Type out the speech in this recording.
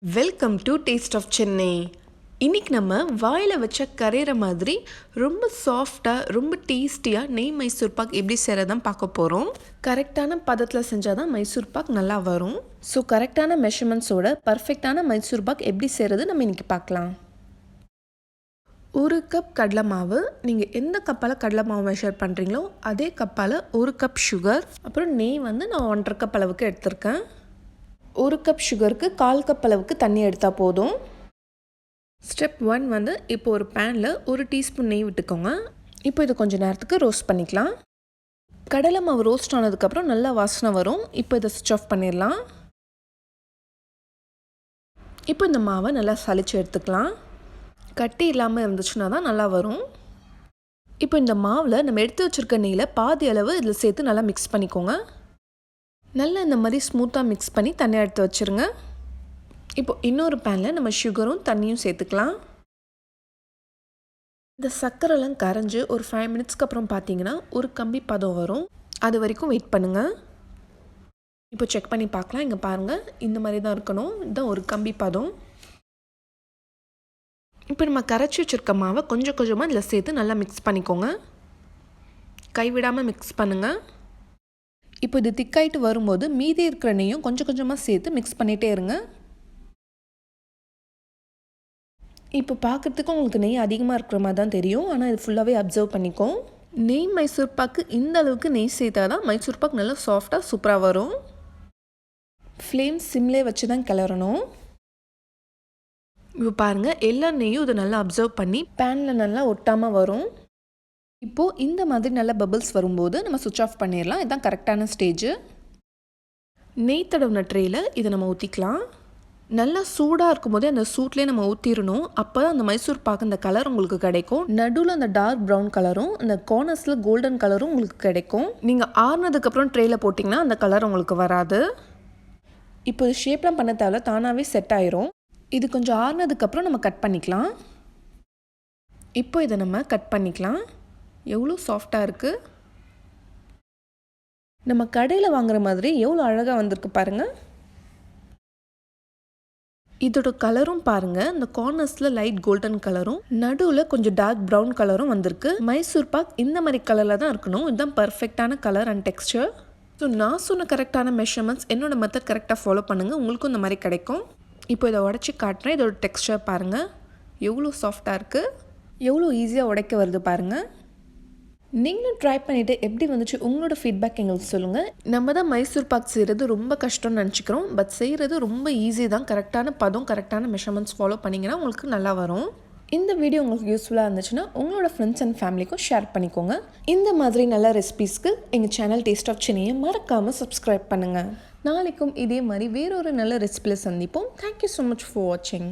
Welcome to taste of Chennai. இன்றைக்கி நம்ம வாயில் வச்ச கரையிற மாதிரி ரொம்ப சாஃப்டாக ரொம்ப டேஸ்டியாக நெய் மைசூர் பாக் எப்படி செய்கிறதான் பார்க்க போகிறோம். கரெக்டான பதத்தில் செஞ்சால் தான் மைசூர் பாக் நல்லா வரும். ஸோ கரெக்டான மெஷர்மெண்ட்ஸோட பர்ஃபெக்டான மைசூர் பாக் எப்படி செய்கிறது நம்ம இன்றைக்கி பார்க்கலாம். 1 கப் கடலை மாவு, நீங்கள் எந்த கப்பால் கடலை மாவு மெஷர் பண்ணுறீங்களோ அதே கப்பால் 1 கப் சுகர், அப்புறம் நெய் வந்து நான் 1.5 கப் அளவுக்கு எடுத்திருக்கேன். 1 கப் சுகருக்கு 1/4 கப் அளவுக்கு தண்ணி எடுத்தால் போதும். ஸ்டெப் 1 வந்து இப்போ ஒரு பேனில் 1 டீஸ்பூன் நெய் விட்டுக்கோங்க. இப்போ இது கொஞ்சம் நேரத்துக்கு ரோஸ்ட் பண்ணிக்கலாம். கடலை மாவு ரோஸ்ட் ஆனதுக்கப்புறம் நல்லா வாசனை வரும். இப்போ இதை ஸ்விட்ச் ஆஃப் பண்ணிடலாம். இப்போ இந்த மாவை நல்லா சலிச்சு எடுத்துக்கலாம். கட்டி இல்லாமல் இருந்துச்சுன்னா தான் நல்லா வரும். இப்போ இந்த மாவில் நம்ம எடுத்து வச்சுருக்க நெய்யில் பாதி அளவு இதில் சேர்த்து நல்லா மிக்ஸ் பண்ணிக்கோங்க. நல்லா இந்த மாதிரி ஸ்மூத்தாக மிக்ஸ் பண்ணி தண்ணியை எடுத்து வச்சுருங்க. இப்போ இன்னொரு பேனில் நம்ம சுகரும் தண்ணியும் சேர்த்துக்கலாம். இந்த சர்க்கரைலாம் கரைஞ்சி ஒரு 5 மினிட்ஸ்க்கு அப்புறம் பார்த்தீங்கன்னா ஒரு கம்பி பதம் வரும். அது வரைக்கும் வெயிட் பண்ணுங்கள். இப்போ செக் பண்ணி பார்க்கலாம். இங்கே பாருங்கள், இந்த மாதிரி தான் இருக்கணும். இதுதான் ஒரு கம்பி பதம். இப்போ நம்ம கரைச்சி வச்சுருக்க மாவை கொஞ்சம் கொஞ்சமாக இதில் சேர்த்து நல்லா மிக்ஸ் பண்ணிக்கோங்க. கைவிடாமல் மிக்ஸ் பண்ணுங்கள். இப்போ இது திக்காயிட்டு வரும்போது மீதி இருக்கிற நெய்யும் கொஞ்சம் கொஞ்சமாக சேர்த்து மிக்ஸ் பண்ணிகிட்டே இருங்க. இப்போ பார்க்குறதுக்கு உங்களுக்கு நெய் அதிகமாக இருக்கிற மாதிரி தான் தெரியும், ஆனால் இது ஃபுல்லாகவே அப்சர்வ் பண்ணிக்கும். நெய் மைசூர் பாக்கு இந்த அளவுக்கு நெய் சேர்த்தா தான் மைசூர் பாக் நல்லா சாஃப்டாக சூப்பராக வரும். ஃப்ளேம் சிம்லே வச்சு தான் கிளறணும். இப்போ பாருங்கள், எல்லா நெய்யும் இதை நல்லா அப்சர்வ் பண்ணி பேனில் நல்லா ஒட்டாமல் வரும். இப்போது இந்த மாதிரி நல்ல பபிள்ஸ் வரும்போது நம்ம சுவிட்ச் ஆஃப் பண்ணிடலாம். இதுதான் கரெக்டான ஸ்டேஜு. நெய் தடவின ட்ரேயில் இதை நம்ம ஊற்றிக்கலாம். நல்லா சூடாக இருக்கும் போதே அந்த சூட்லேயே நம்ம ஊற்றிடணும். அப்போ தான் அந்த மைசூர் பாக்கு அந்த கலர் உங்களுக்கு கிடைக்கும். நடுவில் அந்த டார்க் ப்ரௌன் கலரும் அந்த கார்னர்ஸில் கோல்டன் கலரும் உங்களுக்கு கிடைக்கும். நீங்கள் ஆறுனதுக்கப்புறம் ட்ரேயில் போட்டிங்கன்னா அந்த கலர் உங்களுக்கு வராது. இப்போ இது ஷேப்லாம் பண்ண தேவை, தானாகவே செட் ஆயிரும். இது கொஞ்சம் ஆறுனதுக்கப்புறம் நம்ம கட் பண்ணிக்கலாம். இப்போ இதை நம்ம கட் பண்ணிக்கலாம். எவ்வளோ சாஃப்டாக இருக்குது. நம்ம கடையில் வாங்குற மாதிரி எவ்வளோ அழகாக வந்திருக்கு பாருங்கள். இதோட கலரும் பாருங்கள், இந்த கார்னர்ஸில் லைட் கோல்டன் கலரும் நடுவில் கொஞ்சம் டார்க் ப்ரௌன் கலரும் வந்திருக்கு. மைசூர் பாக் இந்த மாதிரி கலரில் தான் இருக்கணும். இதுதான் பர்ஃபெக்டான கலர் அண்ட் டெக்ஸ்சர். ஸோ நான் சொன்ன கரெக்டான மெஷர்மெண்ட்ஸ் என்னோடய மெத்தட் கரெக்டாக ஃபாலோ பண்ணுங்கள், உங்களுக்கும் இந்த மாதிரி கிடைக்கும். இப்போ இதை உடச்சி காட்டுறேன். இதோட டெக்ஸ்சர் பாருங்கள், எவ்வளோ சாஃப்டாக இருக்குது, எவ்வளோ ஈஸியாக உடைக்க வருது பாருங்கள். நீங்களும் ட்ரை பண்ணிவிட்டு எப்படி வந்துச்சு உங்களோட ஃபீட்பேக் எங்களுக்கு சொல்லுங்கள். நம்ம தான் மைசூர் பாக் செய்கிறது ரொம்ப கஷ்டம்னு நினச்சிக்கிறோம், பட் செய்கிறது ரொம்ப ஈஸி தான். கரெக்டான பதம், கரெக்டான மெஷர்மெண்ட்ஸ் ஃபாலோ பண்ணிங்கன்னா உங்களுக்கு நல்லா வரும். இந்த வீடியோ உங்களுக்கு யூஸ்ஃபுல்லாக இருந்துச்சுன்னா உங்களோட ஃப்ரெண்ட்ஸ் அண்ட் ஃபேமிலிக்கும் ஷேர் பண்ணிக்கோங்க. இந்த மாதிரி நல்ல ரெசிபீஸ்க்கு எங்கள் சேனல் டேஸ்ட் ஆஃப் சென்னையை மறக்காமல் சப்ஸ்கிரைப் பண்ணுங்கள். நாளைக்கும் இதே மாதிரி வேறொரு நல்ல ரெசிபியில் சந்திப்போம். தேங்க்யூ ஸோ மச் ஃபார் வாட்சிங்.